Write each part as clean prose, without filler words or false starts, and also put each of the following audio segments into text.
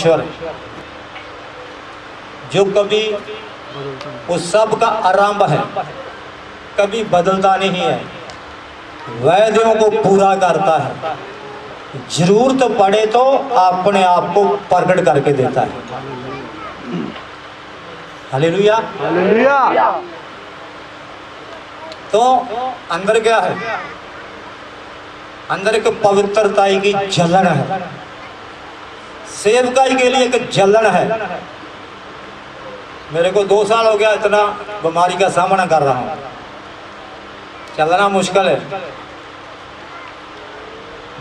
परमेश्वर जो कभी उस सब का आरंभ है, कभी बदलता नहीं है, वायदों को पूरा करता है, जरूरत पड़े तो अपने आप को प्रकट करके देता है। Hallelujah hallelujah. तो अंदर क्या है? अंदर एक पवित्रता की जलन है, सेवकाई के लिए एक जलन है। मेरे को 2 साल हो गया इतना बीमारी का सामना कर रहा हूँ, चलना मुश्किल है,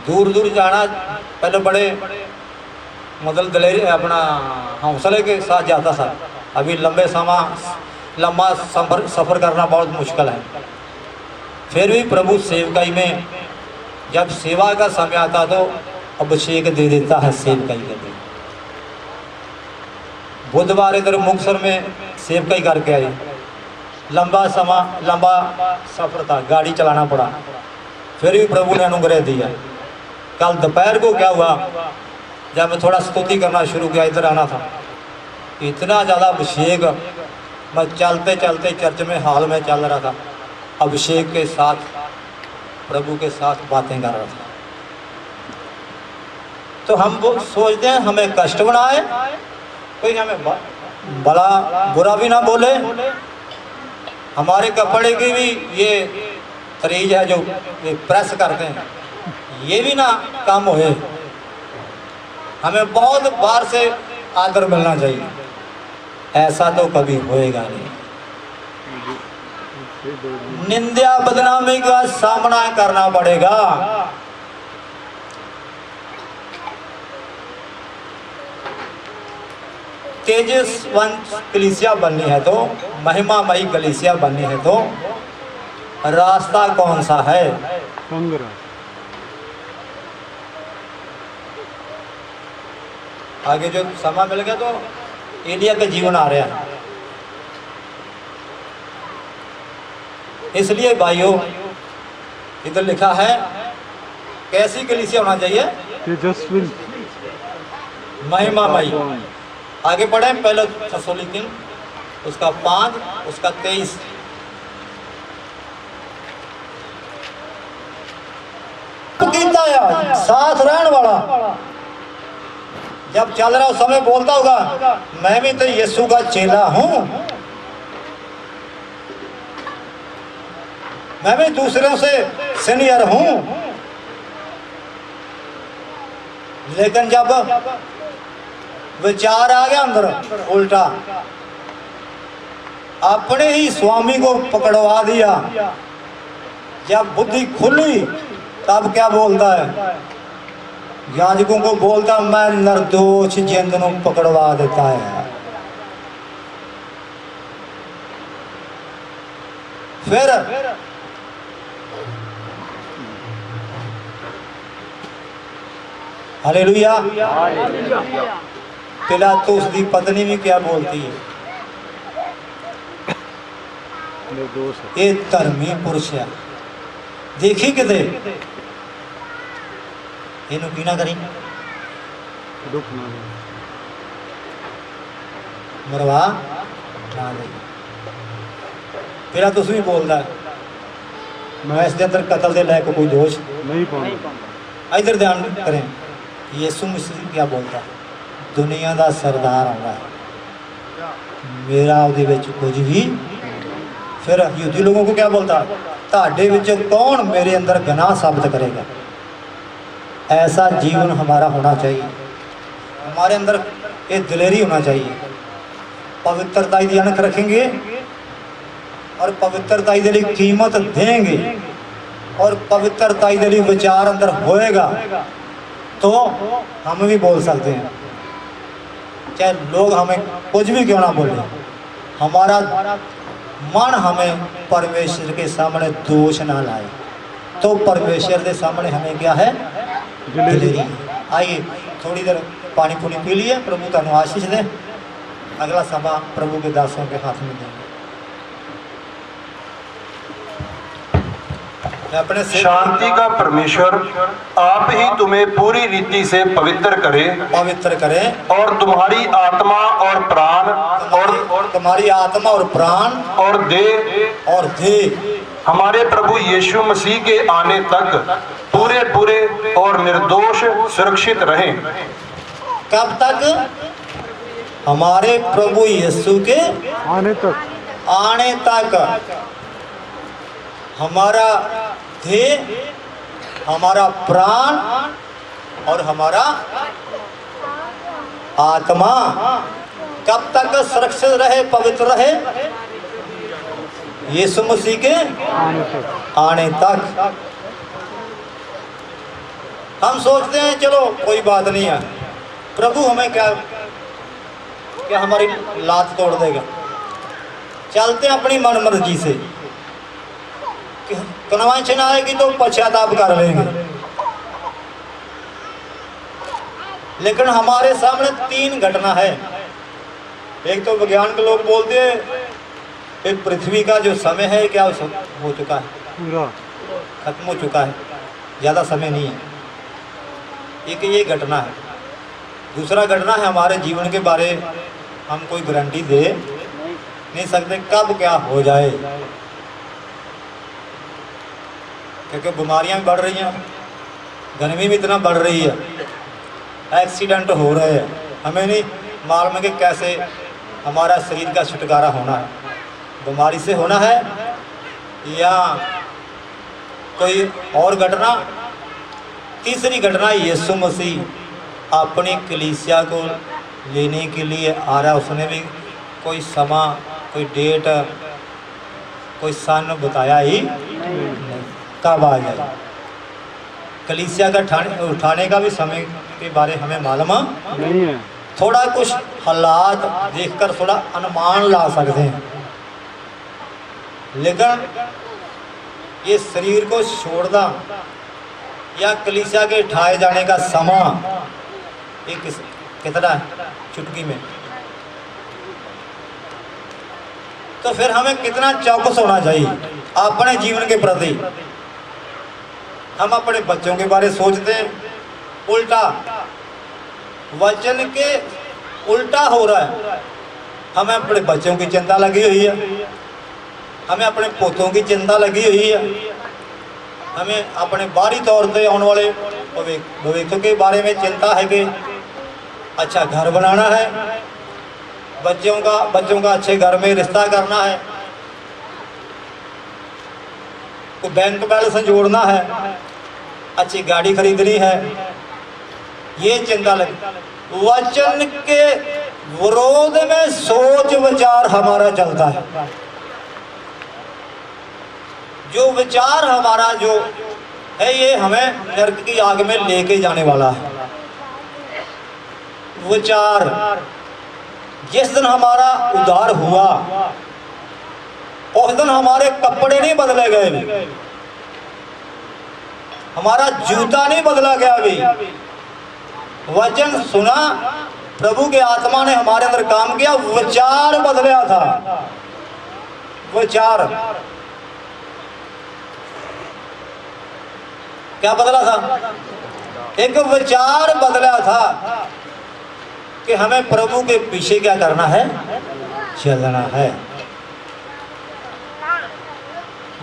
दूर दूर जाना। पहले बड़े मतलब दिलेरी अपना हौसले के साथ जाता था, अभी लंबा सफ़र करना बहुत मुश्किल है। फिर भी प्रभु सेवकाई में जब सेवा का समय आता तो अभिषेक दे देता है सेवकाई के लिए। बुधवार इधर मुक्तसर में सेवकाई करके आई, लंबा सफ़र था, गाड़ी चलाना पड़ा, फिर भी प्रभु ने अनुग्रह दिया। कल दोपहर को क्या हुआ, जब मैं थोड़ा स्तुति करना शुरू किया, इधर आना था, इतना ज़्यादा अभिषेक, मैं चलते चलते चर्च में हॉल में चल रहा था, अभिषेक के साथ प्रभु के साथ बातें कर रहा था। तो हम वो सोचते हैं हमें कष्ट बनाए, कोई हमें भला बुरा भी ना बोले, हमारे कपड़े की भी ये तरीज है जो प्रेस करते हैं, ये भी ना कम होए। हमें बहुत बार से आदर मिलना चाहिए, ऐसा तो कभी होएगा नहीं। निंदा बदनामी का सामना करना पड़ेगा। तेजस्वंत कलीसिया बननी है तो, महिमामयी कलीसिया बननी है तो रास्ता कौन सा है? आगे जो समय मिल गया तो एलिया का जीवन आ रहा है। इसलिए भाइयों इधर लिखा है कैसी कलीसिया होना चाहिए? तेजस्वी महिमामयी। आगे पढ़े पहले थेसलोनिकी उसका 5 उसका 23। साथ रहने वाला जब चल रहा उस समय बोलता होगा मैं भी तो यीशु का चेला हूं, मैं भी दूसरों से सीनियर हूं। लेकिन जब विचार आ गया अंदर उल्टा, अपने ही स्वामी को पकड़वा दिया, जब बुद्धि खुली तब क्या बोलता है? याजकों को बोलता मैं निर्दोष जिंद को पकड़वा देता है। फिर हालेलुया। पिलातुस दी पत्नी भी क्या बोलती है? ये धर्मी पुरुष है, देखी किते इनू की ना करी मरवा ना दे। पिलातुस भी बोलता है मैं इसके अंदर कत्ल दे लायक कोई दोष नहीं पाऊंगा। इधर ध्यान करें, यीशु मसीह क्या बोलता है? दुनिया का सरदार आना है, मेरा ਉਹਦੇ ਵਿੱਚ कुछ भी। फिर यहूदी लोगों को क्या बोलता? ताड़े विच कौन मेरे अंदर गुनाह साबित करेगा? ऐसा जीवन हमारा होना चाहिए, हमारे अंदर ये दिलेरी होना चाहिए। पवित्रता की अनख रखेंगे और पवित्रता के लिए कीमत देंगे और पवित्रता के लिए विचार अंदर होएगा तो हम भी बोल सकते हैं, चाहे लोग हमें कुछ भी क्यों ना बोले। हमारा मन हमें परमेश्वर के सामने दोष ना लाए तो परमेश्वर के सामने हमें क्या है? दिलेरी। आइए थोड़ी देर पानी पुनी पी लिए, प्रभु तुहानू आशीष दे। अगला समा प्रभु के दासों के हाथ में देंगे। अपने से शांति का परमेश्वर आप ही तुम्हें पूरी रीति से पवित्र करे और तुम्हारी आत्मा और प्राण और तुम्हारी आत्मा और प्राण और देह हमारे प्रभु यीशु मसीह के आने तक पूरे पूरे और निर्दोष सुरक्षित रहें। कब तक? हमारे प्रभु यीशु के आने तक हमारा देह, हमारा प्राण और हमारा आत्मा कब तक सुरक्षित रहे, पवित्र रहे? यीशु मसीह के आने तक। हम सोचते हैं चलो कोई बात नहीं है, प्रभु हमें क्या हमारी लात तोड़ देगा। चलते हैं अपनी मन मर्जी से, कन्वेंशन आएगी तो पश्चाताप कर लेंगे। लेकिन हमारे सामने 3 घटना है। एक तो विज्ञान के लोग बोलते हैं एक पृथ्वी का जो समय है क्या हो चुका है, पूरा खत्म हो चुका है, ज़्यादा समय नहीं है। एक ये घटना है। दूसरा घटना है हमारे जीवन के बारे हम कोई गारंटी दे नहीं सकते कब क्या हो जाए, क्योंकि बीमारियां भी बढ़ रही हैं, गर्मी भी इतना बढ़ रही है, एक्सीडेंट हो रहे हैं, हमें नहीं मालूम है कि कैसे हमारा शरीर का छुटकारा होना है, बीमारी से होना है या कोई और घटना। तीसरी घटना यीशु मसीह अपनी कलीसिया को लेने के लिए आ रहा है। उसने भी कोई समा, कोई डेट, कोई सन बताया ही नहीं कब आ जाए। कलीसिया का उठाने का भी समय के बारे हमें मालूम नहीं है। थोड़ा कुछ हालात देखकर थोड़ा अनुमान ला सकते हैं, लेकिन ये शरीर को छोड़ना या कलीसिया के उठाए जाने का समय ये कितना है चुटकी में। तो फिर हमें कितना चौकस होना चाहिए अपने जीवन के प्रति। हम अपने बच्चों के बारे सोचते हैं, उल्टा वचन के उल्टा हो रहा है। हमें अपने बच्चों की चिंता लगी हुई है, हमें अपने पोतों की चिंता लगी हुई है, हमें अपने बाहरी तौर पे आने वाले भविष्य के बारे में चिंता है कि अच्छा घर बनाना है, बच्चों का अच्छे घर में रिश्ता करना है, को बैंक बैलेंस जोड़ना है, अच्छी गाड़ी खरीदनी है, ये चिंता लगी। वचन के विरोध में सोच विचार हमारा चलता है। जो विचार हमारा जो है ये हमें नरक की आग में लेके जाने वाला है। विचार जिस दिन हमारा उद्धार हुआ उस दिन हमारे कपड़े नहीं बदले गए, हमारा जूता नहीं बदला गया। अभी वचन सुना, प्रभु के आत्मा ने हमारे अंदर काम किया, विचार बदला था। विचार क्या बदला था? एक विचार बदला था कि हमें प्रभु के पीछे क्या करना है, चलना है।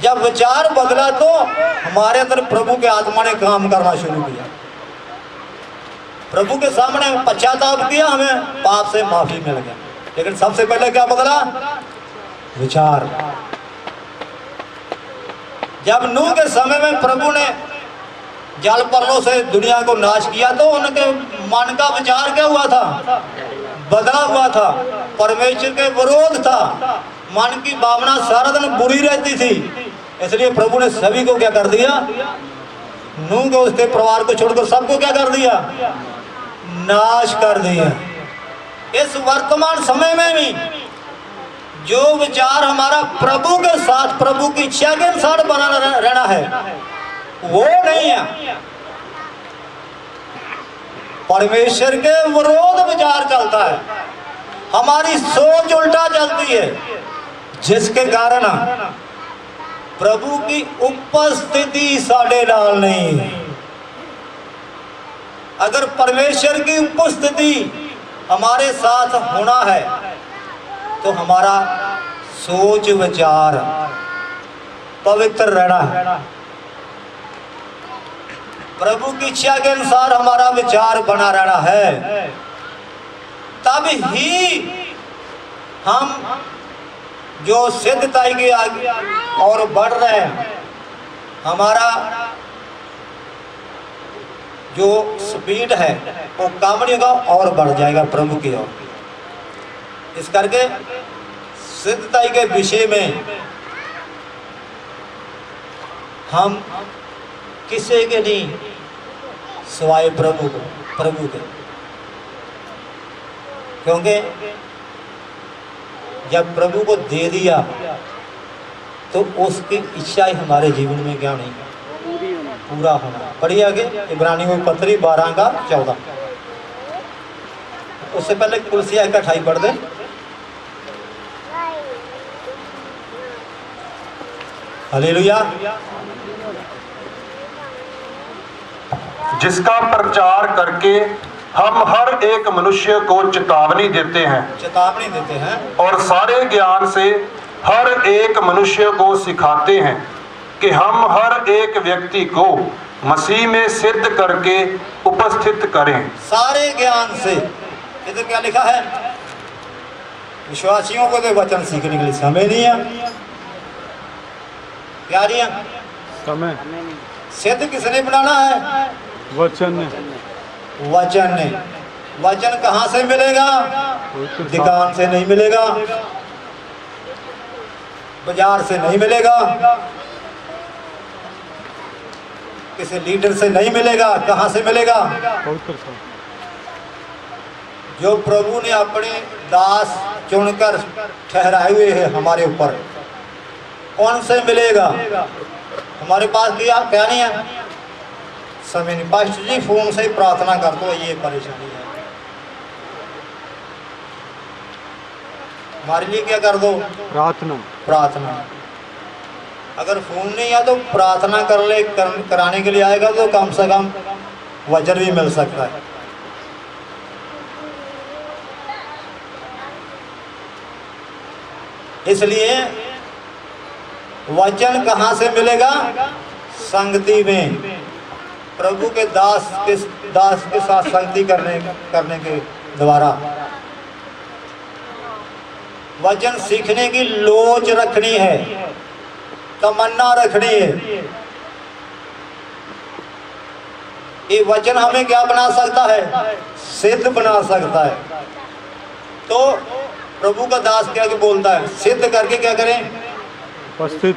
जब विचार बदला तो हमारे अंदर प्रभु के आत्मा ने काम करना शुरू किया। प्रभु के सामने पश्चाताप किया, हमें पाप से माफी मिल गया। लेकिन सबसे पहले क्या बदला? विचार। जब नूह के समय में प्रभु ने जल पर्वतों से दुनिया को नाश किया तो उनके मन का विचार क्या हुआ था? बदला हुआ था, परमेश्वर के विरोध था। मन की भावना सारा दिन बुरी रहती थी, इसलिए प्रभु ने सभी को क्या कर दिया? नूह को, उसके परिवार को छोड़कर सबको क्या कर दिया? नाश कर दिया। इस वर्तमान समय में भी जो विचार हमारा प्रभु के साथ, प्रभु की इच्छा के अनुसार बना रहना है, वो नहीं है। परमेश्वर के विरोध विचार चलता है, हमारी सोच उल्टा चलती है, जिसके कारण प्रभु की उपस्थिति साढ़े नाल नहीं। अगर परमेश्वर की उपस्थिति हमारे साथ होना है तो हमारा सोच विचार पवित्र रहना है। प्रभु की इच्छा के अनुसार हमारा विचार बना रहना है, तब ही हम जो सिद्धताई के आगे और बढ़ रहे हैं, हमारा जो स्पीड है वो कम नहीं होगा और बढ़ जाएगा प्रभु की ओर। इस करके सिद्धताई के विषय में हम किसी के नहीं सिवाय प्रभु के, क्योंकि जब प्रभु को दे दिया तो उसकी इच्छा ही हमारे जीवन में क्या नहीं पूरा होना। पढ़िए आगे इब्रानियों की पत्री 12:14। उससे पहले कुलसिया का 28 पढ़ दें। हालेलुया। जिसका प्रचार करके हम हर एक मनुष्य को चेतावनी देते हैं और सारे ज्ञान से हर एक मनुष्य को सिखाते हैं कि हम हर एक व्यक्ति को मसीह में सिद्ध करके उपस्थित करें। सारे ज्ञान से, इधर क्या लिखा है? विश्वासियों को तो वचन सीखने के लिए समय नहीं है। क्या नहीं है? समय। सिद्ध किसने बनाना है? वचन ने। वचन कहाँ से मिलेगा? दुकान से नहीं मिलेगा, बाजार से नहीं मिलेगा, किसी लीडर से नहीं मिलेगा। कहाँ से मिलेगा? जो प्रभु ने अपने दास चुनकर ठहराए हुए हैं हमारे ऊपर, उनसे मिलेगा। हमारे पास क्या नहीं है? समय नहीं। पास्टर जी फोन से ही प्रार्थना कर दो, ये परेशानी है हमारे लिए। क्या कर दो? प्रार्थना। अगर फोन नहीं है तो प्रार्थना कराने के लिए आएगा तो कम से कम वचन भी मिल सकता है। इसलिए वचन कहाँ से मिलेगा? संगति में, प्रभु के दास के साथ संगति करने के द्वारा। वचन सीखने की लोच रखनी है, तमन्ना रखनी है। ये वचन हमें क्या बना सकता है? सिद्ध बना सकता है। तो प्रभु का दास क्या बोलता है? सिद्ध करके क्या करें? उपस्थित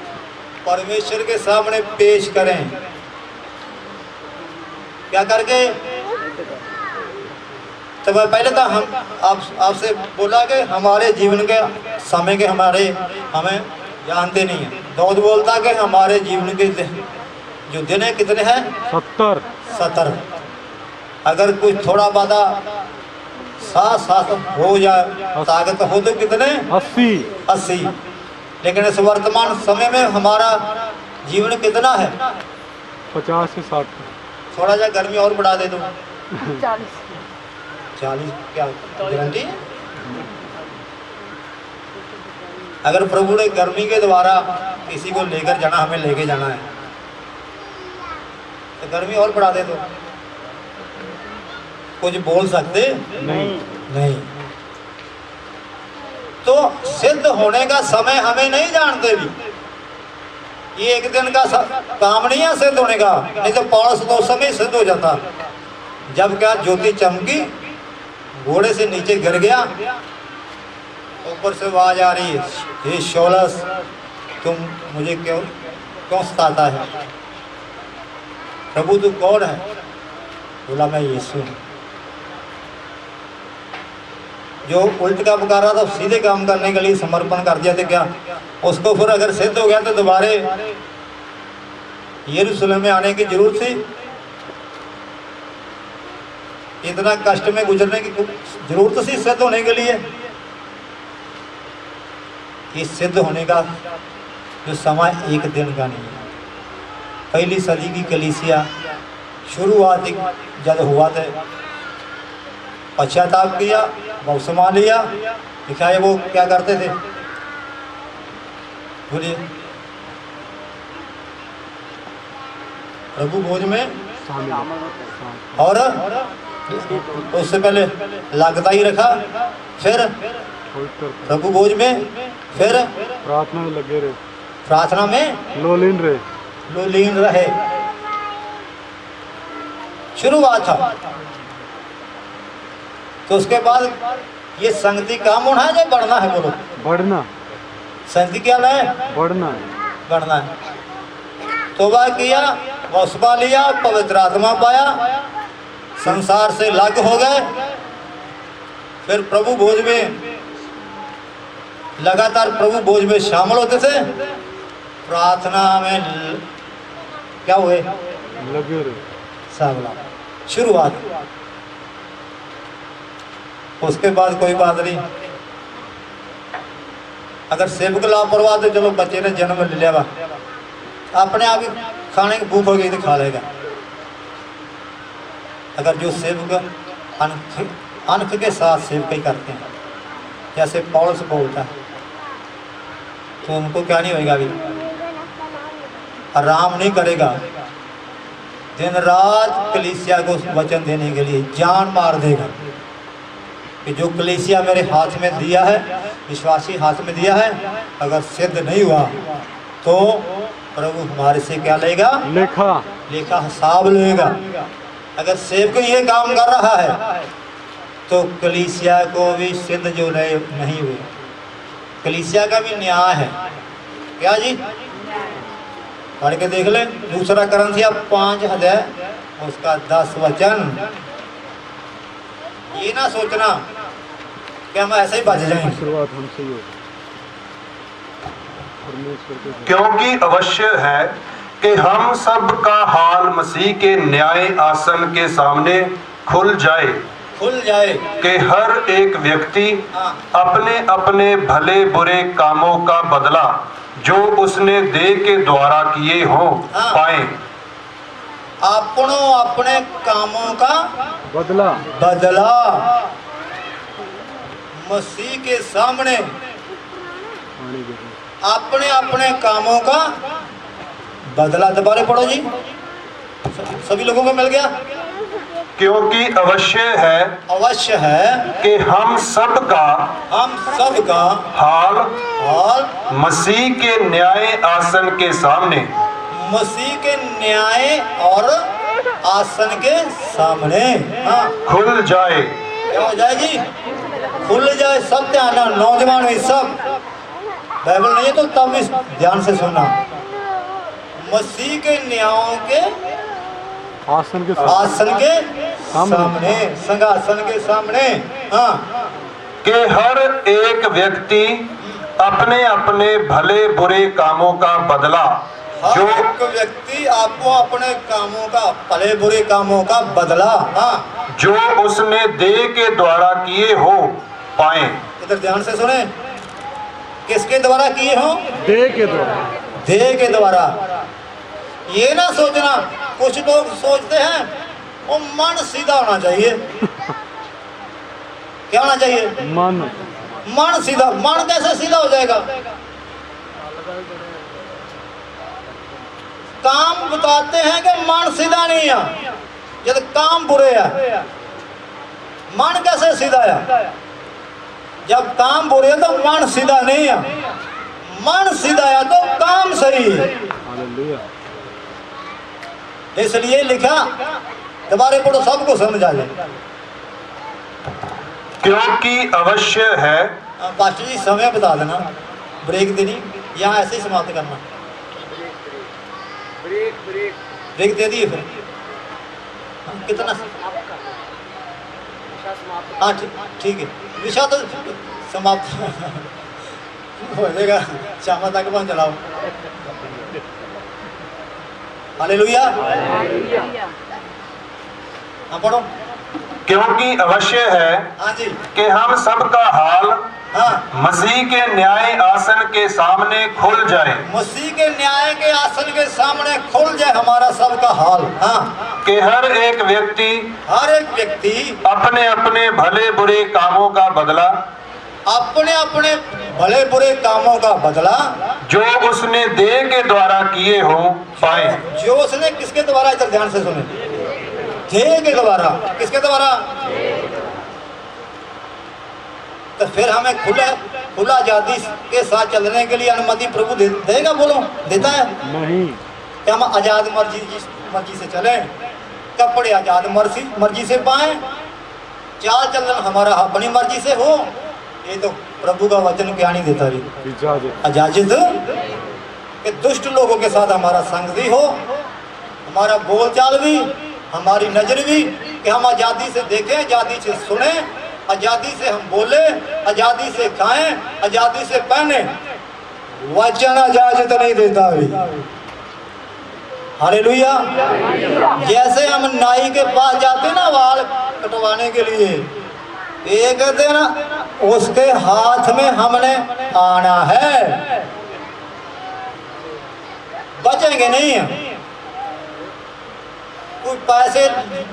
परमेश्वर के सामने पेश करें। क्या करके? तो पहले तो हम आपसे बोला कि हमारे जीवन के समय के हमें जानते नहीं है। दाऊद बोलता कि हमारे जीवन के जो दिन है कितने हैं? 70। अगर कुछ थोड़ा बाधा साथ हो जाए, ताकत हो तो कितने? 80। लेकिन इस वर्तमान समय में हमारा जीवन कितना है? 50 से 60। थोड़ा सा गर्मी और बढ़ा दे दो। 40 क्या गारंटी है? अगर प्रभु ने गर्मी के द्वारा किसी को लेकर जाना, हमें लेके जाना है, तो गर्मी और बढ़ा दे दो। कुछ बोल सकते नहीं। तो सिद्ध होने का समय हमें नहीं जानते भी। ये एक दिन का काम नहीं है सिद्ध होने का, नहीं तो पौलुस तो उस समय सिद्ध हो जाता। जब क्या ज्योति चमकी, घोड़े से नीचे गिर गया, ऊपर से आवाज आ रही है, हे शौलस तुम मुझे क्यों सताता है? प्रभु तू कौन है? बोला मैं यीशु हूँ। जो उल्ट का पुकारा था सीधे काम करने के लिए समर्पण कर दिया था। क्या उसको फिर अगर सिद्ध हो गया तो दोबारा यरूशलेम में आने की जरूरत थी? इतना कष्ट में गुजरने की जरूरत थी सिद्ध होने के लिए? ये सिद्ध होने का जो समय एक दिन का नहीं है। पहली सदी की कलीसिया शुरुआत जब हुआ थे, पश्चाताप किया, बपतिस्मा लिया, लिखा है वो क्या करते थे, बोलिए, प्रभु भोज में, और उससे पहले लागता ही रखा, फिर प्रभु भोज में, फिर प्रार्थना में लगे रहे, प्रार्थना में लोलीन रहे। शुरुआत था। तो उसके बाद ये संगति काम होना है या बढ़ना है? बोलो, बढ़ना। संगति क्या है? बढ़ना है। तौबा किया, बपतिस्मा लिया, पवित्र आत्मा पाया, संसार से अलग हो गए, फिर प्रभु भोज में लगातार प्रभु भोज में शामिल होते थे, प्रार्थना में क्या हुए? लगे रहे। शुरुआत। उसके बाद कोई बात नहीं। अगर सेवक लापरवाह तो चलो बच्चे ने जन्म ले लिया, अपने आप ही खाने की भूख हो गई तो खा लेगा। अगर जो सेवक अनख के साथ सेवकाई करते हैं, जैसे पौलुस बोलता है, तो उनको क्या नहीं होगा? अभी आराम नहीं करेगा, दिन रात कलीसिया को वचन देने के लिए जान मार देगा कि जो कलीसिया मेरे हाथ में दिया है, विश्वासी हाथ में दिया है, अगर सिद्ध नहीं हुआ तो प्रभु हमारे से क्या लेगा? लेखा हिसाब लेगा। अगर सेवक ये काम कर रहा है तो कलीसिया को भी सिद्ध जो नहीं हुए, कलीसिया का भी न्याय है। क्या जी? पढ़ के देख ले, दूसरा करंथिया 5 अध्याय उसका 10 वचन। ये ना सोचना कि हम ऐसे ही बच जाएंगे। शुरुआत हमसे ही होगी। क्योंकि अवश्य है कि हम सब का हाल मसीह के न्याय आसन के सामने खुल जाए कि हर एक व्यक्ति अपने अपने भले बुरे कामों का बदला जो उसने देह के द्वारा किए हो पाए। अपनों अपने कामों का बदला मसीह के सामने अपने अपने कामों का बदला। दोबारा पढ़ो जी, सभी लोगों को मिल गया। क्योंकि अवश्य है कि हम सब का हाल मसीह के न्याय आसन के सामने, मसीह के न्याय और आसन के सामने खुल जाए। क्या हो जाए जी? खुल जाए। सब ध्यान, नौजवान भी सब, बाइबल नहीं है तो तब भी ध्यान से सुनना। मसीह के न्यायों के आसन के सामने, संघासन के सामने, कि हर एक व्यक्ति अपने अपने भले बुरे कामों का बदला, जो एक व्यक्ति आपको अपने कामों का, भले बुरे कामों का बदला जो उसने देह के द्वारा किए हो पाए। इधर ध्यान से सुने, किसके द्वारा किए हो? देह के द्वारा। ये ना सोचना, कुछ लोग सोचते हैं वो मन सीधा होना चाहिए। क्या होना चाहिए? मन सीधा। मन कैसे सीधा हो जाएगा? काम बताते हैं कि मन सीधा नहीं है, जब काम बुरे है। मन कैसे सीधा है? जब काम बुरे है तो मन सीधा नहीं है, मन सीधा है तो काम सही है। इसलिए लिखा, दोबारा पढ़ो, सबको समझ आ जाए। क्योंकि अवश्य है। पास्टर जी समय बता देना, ब्रेक देनी, यहाँ ऐसे ही समाप्त करना। ब्रेक दे दिए फिर कितना? हाँ ठीक है, विषय तो समाप्त हो जाएगा, शाम तक पहुँच चलाओ। हालेलुया। हाँ पढ़ो। क्योंकि अवश्य है हाँ जी कि हम सब का हाल हाँ, मसीह के न्याय आसन के सामने खुल जाए, मसीह के न्याय के आसन के सामने खुल जाए हमारा सबका हाल। हाँ, कि हर एक व्यक्ति अपने अपने भले बुरे कामों का बदला, अपने अपने भले बुरे कामों का बदला जो उसने देह के द्वारा किए हो पाए। जो उसने किसके द्वारा, इधर ध्यान से सुने, देह के द्वारा, किसके द्वारा? तो फिर हमें खुला आजादी के साथ चलने के लिए अनुमति प्रभु देगा? बोलो, देता है? नहीं। कि हम आजाद मर्जी से चलें, कपड़े आजाद मर्जी से पाएं, चाल चलन हमारा अपनी मर्जी से हो, ये तो प्रभु का वचन क्या नहीं देता भी। इजाजत कि दुष्ट लोगों के साथ हमारा संग भी हो, हमारा बोलचाल भी, हमारी नजर भी, कि हम आजादी से देखें, आजादी से सुने, आजादी से हम बोले, आजादी से खाएं, आजादी से पहने। वचन इजाजत नहीं देता भी। हालेलुया। जैसे हम नाई के पास जाते ना बाल कटवाने के लिए, ये कहते ना उसके हाथ में हमने आना है, बचेंगे नहीं। कोई पैसे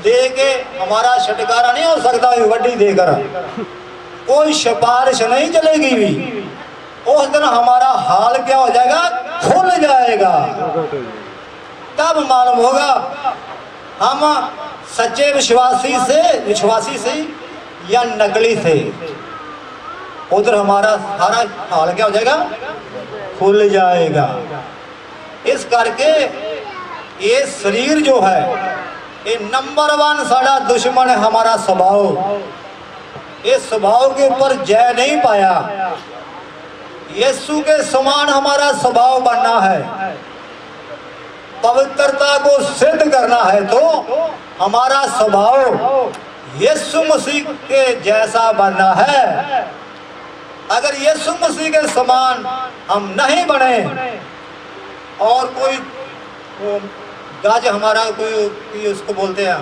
दे के हमारा छुटकारा नहीं हो सकता, वड्डी देकर कोई सिफारिश नहीं चलेगी भी। उस दिन हमारा हाल क्या हो जाएगा? खुल जाएगा। तब मालूम होगा हम सच्चे विश्वासी से या नकली से। उधर हमारा सारा हाल क्या हो जाएगा? खुल जाएगा। इस करके ये शरीर जो है, ये नंबर 1 साड़ा दुश्मन है हमारा स्वभाव। इस स्वभाव के ऊपर जय नहीं पाया। यीशु के समान हमारा स्वभाव बनना है, पवित्रता को सिद्ध करना है, तो हमारा स्वभाव यीशु मसीह के जैसा बनना है। अगर यीशु मसीह के समान हम नहीं बने और कोई गज हमारा कोई उसको बोलते हैं